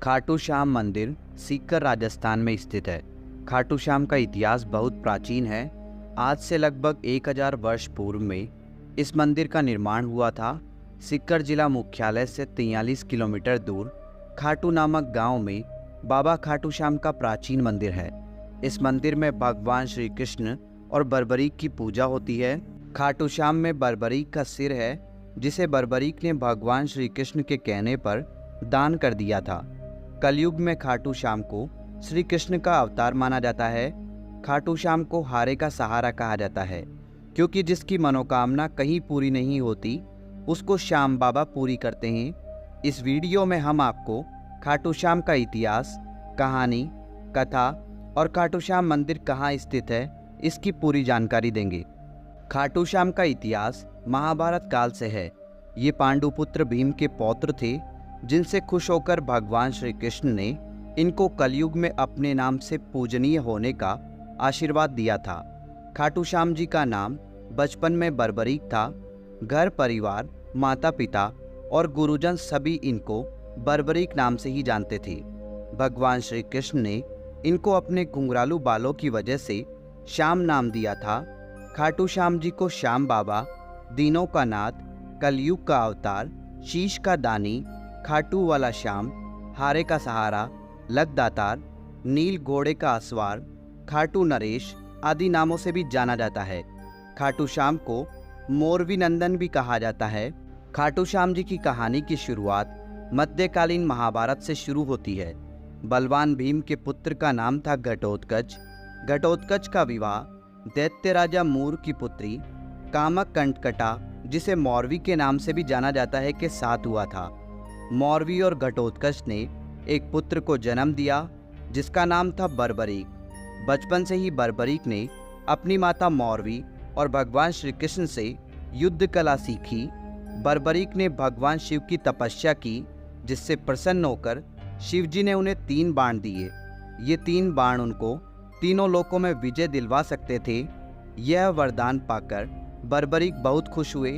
खाटू श्याम मंदिर सीकर राजस्थान में स्थित है। खाटू श्याम का इतिहास बहुत प्राचीन है। आज से लगभग 1000 वर्ष पूर्व में इस मंदिर का निर्माण हुआ था। सीकर जिला मुख्यालय से 43 किलोमीटर दूर खाटू नामक गांव में बाबा खाटू श्याम का प्राचीन मंदिर है। इस मंदिर में भगवान श्री कृष्ण और बर्बरीक की पूजा होती है। खाटू श्याम में बर्बरीक का सिर है, जिसे बर्बरीक ने भगवान श्री कृष्ण के कहने पर दान कर दिया था। कलयुग में खाटू श्याम को श्री कृष्ण का अवतार माना जाता है। खाटू श्याम को हारे का सहारा कहा जाता है, क्योंकि जिसकी मनोकामना कहीं पूरी नहीं होती उसको श्याम बाबा पूरी करते हैं। इस वीडियो में हम आपको खाटू श्याम का इतिहास, कहानी, कथा और खाटू श्याम मंदिर कहाँ स्थित है इसकी पूरी जानकारी देंगे। खाटू श्याम का इतिहास महाभारत काल से है। ये पांडुपुत्र भीम के पौत्र थे, जिनसे खुश होकर भगवान श्री कृष्ण ने इनको कलयुग में अपने नाम से पूजनीय होने का आशीर्वाद दिया था। खाटू श्याम जी का नाम बचपन में बर्बरीक था। घर परिवार, माता पिता और गुरुजन सभी इनको बर्बरीक नाम से ही जानते थे। भगवान श्री कृष्ण ने इनको अपने घुंघरालू बालों की वजह से श्याम नाम दिया था। खाटू श्याम जी को श्याम बाबा, दीनों का नाथ, कलयुग का अवतार, शीश का दानी, खाटू वाला श्याम, हारे का सहारा, लकदातार, नील घोड़े का असवार, खाटू नरेश आदि नामों से भी जाना जाता है। खाटू श्याम को मोरवी नंदन भी कहा जाता है। खाटू श्याम जी की कहानी की शुरुआत मध्यकालीन महाभारत से शुरू होती है। बलवान भीम के पुत्र का नाम था घटोत्कच। घटोत्कच का विवाह दैत्य राजा मूर की पुत्री कामक कंटकटा, जिसे मौरवी के नाम से भी जाना जाता है, के साथ हुआ था। मौरवी और घटोत्कच ने एक पुत्र को जन्म दिया, जिसका नाम था बर्बरीक। बचपन से ही बर्बरीक ने अपनी माता मौरवी और भगवान श्री कृष्ण से युद्ध कला सीखी। बर्बरीक ने भगवान शिव की तपस्या की, जिससे प्रसन्न होकर शिव जी ने उन्हें 3 बाण दिए। ये 3 बाण उनको तीनों लोकों में विजय दिलवा सकते थे। यह वरदान पाकर बर्बरीक बहुत खुश हुए।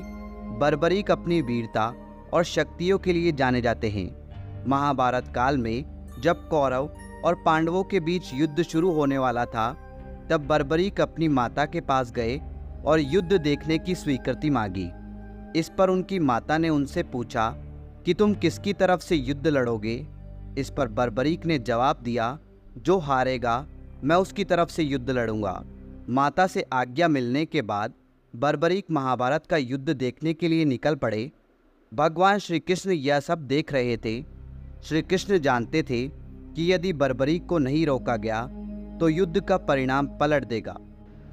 बर्बरीक अपनी वीरता और शक्तियों के लिए जाने जाते हैं। महाभारत काल में जब कौरव और पांडवों के बीच युद्ध शुरू होने वाला था, तब बर्बरीक अपनी माता के पास गए और युद्ध देखने की स्वीकृति मांगी। इस पर उनकी माता ने उनसे पूछा कि तुम किसकी तरफ से युद्ध लड़ोगे। इस पर बर्बरीक ने जवाब दिया, जो हारेगा मैं उसकी तरफ से युद्ध लड़ूंगा। माता से आज्ञा मिलने के बाद बर्बरीक महाभारत का युद्ध देखने के लिए निकल पड़े। भगवान श्री कृष्ण यह सब देख रहे थे। श्री कृष्ण जानते थे कि यदि बर्बरीक को नहीं रोका गया तो युद्ध का परिणाम पलट देगा।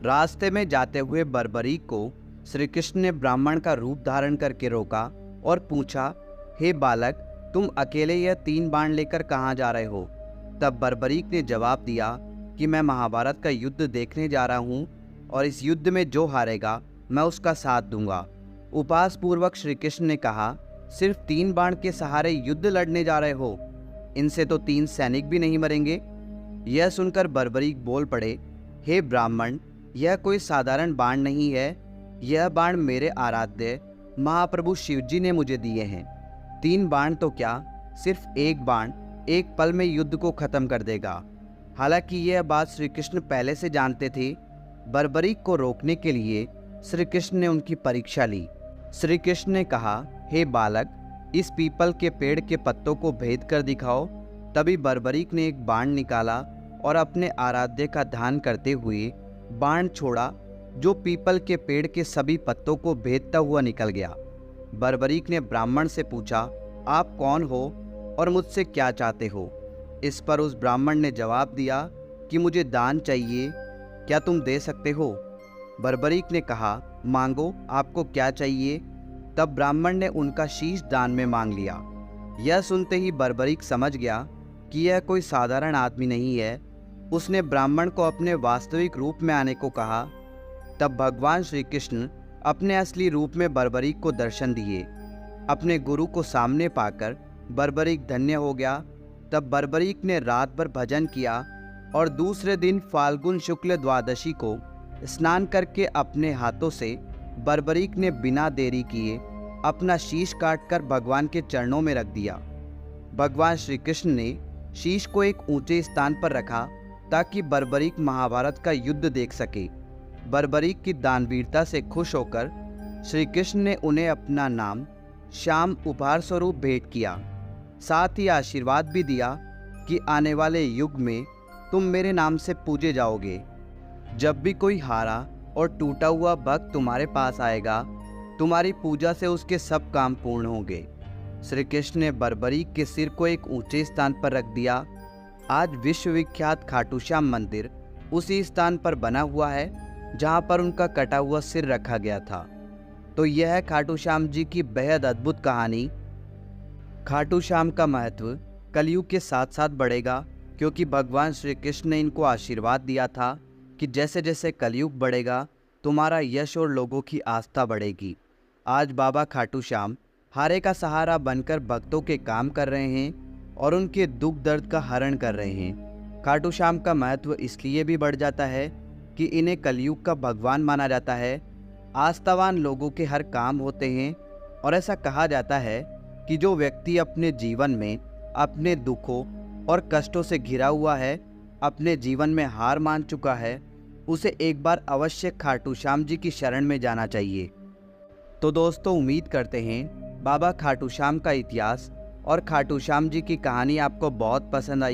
रास्ते में जाते हुए बर्बरीक को श्री कृष्ण ने ब्राह्मण का रूप धारण करके रोका और पूछा, हे बालक, तुम अकेले यह 3 बाण लेकर कहाँ जा रहे हो? तब बर्बरीक ने जवाब दिया कि मैं महाभारत का युद्ध देखने जा रहा हूँ और इस युद्ध में जो हारेगा मैं उसका साथ दूंगा। उपहास पूर्वक श्री कृष्ण ने कहा, सिर्फ 3 बाण के सहारे युद्ध लड़ने जा रहे हो? इनसे तो 3 सैनिक भी नहीं मरेंगे। यह सुनकर बर्बरीक बोल पड़े, हे ब्राह्मण, यह कोई साधारण बाण नहीं है। यह बाण मेरे आराध्य महाप्रभु शिवजी ने मुझे दिए हैं। 3 बाण तो क्या, सिर्फ एक बाण एक पल में युद्ध को खत्म कर देगा। हालांकि यह बात श्री कृष्ण पहले से जानते थे। बर्बरीक को रोकने के लिए श्री कृष्ण ने उनकी परीक्षा ली। श्री कृष्ण ने कहा, हे बालक, इस पीपल के पेड़ के पत्तों को भेद कर दिखाओ। तभी बर्बरीक ने एक बाण निकाला और अपने आराध्य का ध्यान करते हुए बाण छोड़ा, जो पीपल के पेड़ के सभी पत्तों को भेदता हुआ निकल गया। बर्बरीक ने ब्राह्मण से पूछा, आप कौन हो और मुझसे क्या चाहते हो? इस पर उस ब्राह्मण ने जवाब दिया कि मुझे दान चाहिए, क्या तुम दे सकते हो? बर्बरीक ने कहा, मांगो, आपको क्या चाहिए? तब ब्राह्मण ने उनका शीश दान में मांग लिया। यह सुनते ही बर्बरीक समझ गया कि यह कोई साधारण आदमी नहीं है। उसने ब्राह्मण को अपने वास्तविक रूप में आने को कहा। तब भगवान श्री कृष्ण अपने असली रूप में बर्बरीक को दर्शन दिए। अपने गुरु को सामने पाकर बर्बरीक धन्य हो गया। तब बर्बरीक ने रात भर भजन किया और दूसरे दिन फाल्गुन शुक्ल द्वादशी को स्नान करके अपने हाथों से बर्बरीक ने बिना देरी किए अपना शीश काटकर भगवान के चरणों में रख दिया। भगवान श्री कृष्ण ने शीश को एक ऊंचे स्थान पर रखा ताकि बर्बरीक महाभारत का युद्ध देख सके। बर्बरीक की दानवीरता से खुश होकर श्री कृष्ण ने उन्हें अपना नाम श्याम उपहार स्वरूप भेंट किया। साथ ही आशीर्वाद भी दिया कि आने वाले युग में तुम मेरे नाम से पूजे जाओगे। जब भी कोई हारा और टूटा हुआ भक्त तुम्हारे पास आएगा, तुम्हारी पूजा से उसके सब काम पूर्ण होंगे। श्री कृष्ण ने बर्बरीक के सिर को एक ऊंचे स्थान पर रख दिया। आज विश्वविख्यात खाटू श्याम मंदिर उसी स्थान पर बना हुआ है जहां पर उनका कटा हुआ सिर रखा गया था। तो यह है खाटू श्याम जी की बेहद अद्भुत कहानी। खाटू श्याम का महत्व कलयुग के साथ साथ बढ़ेगा, क्योंकि भगवान श्री कृष्ण ने इनको आशीर्वाद दिया था कि जैसे जैसे कलयुग बढ़ेगा तुम्हारा यश और लोगों की आस्था बढ़ेगी। आज बाबा खाटू श्याम हारे का सहारा बनकर भक्तों के काम कर रहे हैं और उनके दुख दर्द का हरण कर रहे हैं। खाटू श्याम का महत्व इसलिए भी बढ़ जाता है कि इन्हें कलयुग का भगवान माना जाता है। आस्थावान लोगों के हर काम होते हैं और ऐसा कहा जाता है कि जो व्यक्ति अपने जीवन में अपने दुखों और कष्टों से घिरा हुआ है, अपने जीवन में हार मान चुका है, उसे एक बार अवश्य खाटू श्याम जी की शरण में जाना चाहिए। तो दोस्तों, उम्मीद करते हैं बाबा खाटू श्याम का इतिहास और खाटू श्याम जी की कहानी आपको बहुत पसंद आई